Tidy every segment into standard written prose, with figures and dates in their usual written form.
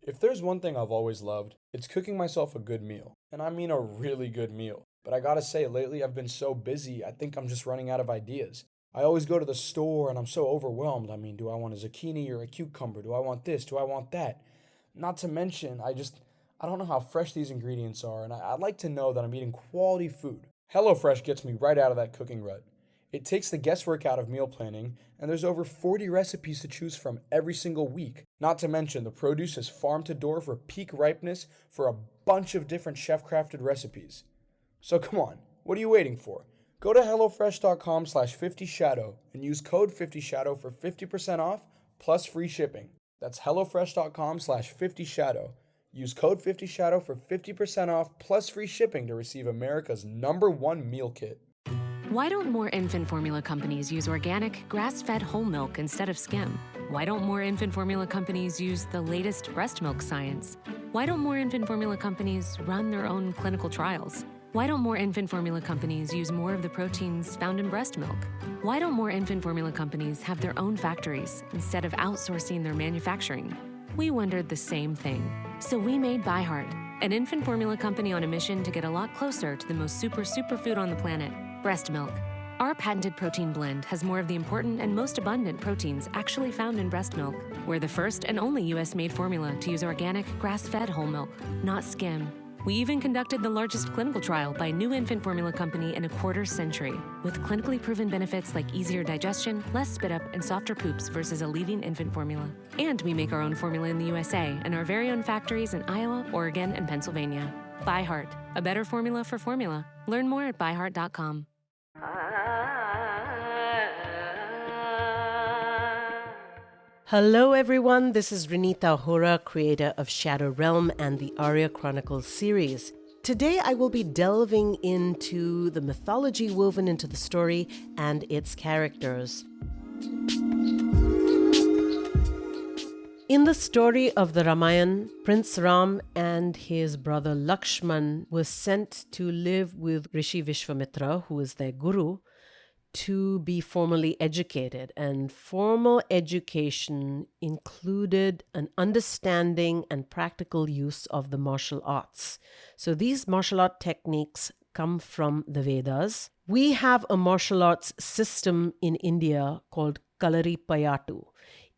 If there's one thing I've always loved, it's cooking myself a good meal. And I mean a really good meal. But I gotta say, lately I've been so busy, I think I'm just running out of ideas. I always go to the store and I'm so overwhelmed. I mean, do I want a zucchini or a cucumber? Do I want this? Do I want that? Not to mention, I don't know how fresh these ingredients are, and I'd like to know that I'm eating quality food. HelloFresh gets me right out of that cooking rut. It takes the guesswork out of meal planning, and there's over 40 recipes to choose from every single week. Not to mention, the produce is farm to door for peak ripeness for a bunch of different chef crafted recipes. So come on, what are you waiting for? Go to hellofresh.com/50shadow and use code 50shadow for 50% off plus free shipping. That's hellofresh.com/50shadow. Use code 50shadow for 50% off plus free shipping to receive America's #1 meal kit. Why don't more infant formula companies use organic, grass-fed whole milk instead of skim? Why don't more infant formula companies use the latest breast milk science? Why don't more infant formula companies run their own clinical trials? Why don't more infant formula companies use more of the proteins found in breast milk? Why don't more infant formula companies have their own factories instead of outsourcing their manufacturing? We wondered the same thing. So we made ByHeart, an infant formula company on a mission to get a lot closer to the most superfood on the planet, breast milk. Our patented protein blend has more of the important and most abundant proteins actually found in breast milk. We're the first and only US-made formula to use organic, grass-fed whole milk, not skim. We even conducted the largest clinical trial by a new infant formula company in a quarter century, with clinically proven benefits like easier digestion, less spit up, and softer poops versus a leading infant formula. And we make our own formula in the USA and our very own factories in Iowa, Oregon, and Pennsylvania. ByHeart, a better formula for formula. Learn more at byheart.com. Hello everyone, this is Renita Hora, creator of Shadow Realm and the Arya Chronicles series. Today I will be delving into the mythology woven into the story and its characters. In the story of the Ramayana, Prince Ram and his brother Lakshman were sent to live with Rishi Vishwamitra, who is their guru, to be formally educated. And formal education included an understanding and practical use of the martial arts. So these martial art techniques come from the Vedas. We have a martial arts system in India called Kalari Payattu.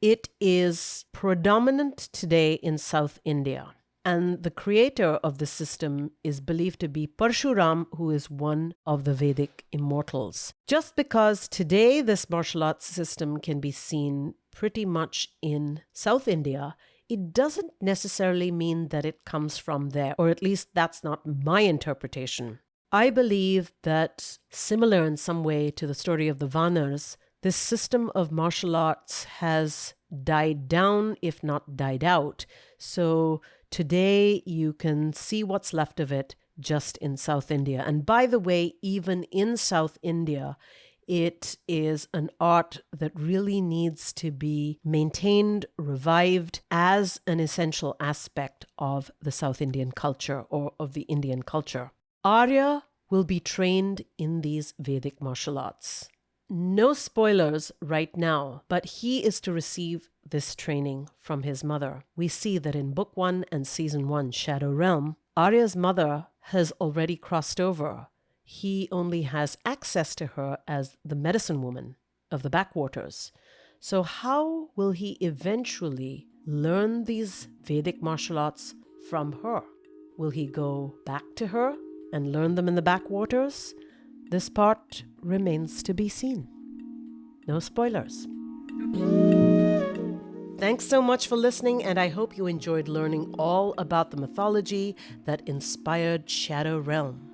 It is predominant today in South India. And the creator of the system is believed to be Parshuram, who is one of the Vedic immortals. Just because today this martial arts system can be seen pretty much in South India, it doesn't necessarily mean that it comes from there, or at least that's not my interpretation. I believe that, similar in some way to the story of the Vanars, this system of martial arts has died down, if not died out. So today you can see what's left of it just in South India. And by the way, even in South India, it is an art that really needs to be maintained, revived as an essential aspect of the South Indian culture or of the Indian culture. Arya will be trained in these Vedic martial arts. No spoilers right now, but he is to receive this training from his mother. We see that in Book 1 and Season 1, Shadow Realm, Arya's mother has already crossed over. He only has access to her as the medicine woman of the backwaters. So how will he eventually learn these Vedic martial arts from her? Will he go back to her and learn them in the backwaters? This part remains to be seen. No spoilers. Thanks so much for listening, and I hope you enjoyed learning all about the mythology that inspired Shadow Realm.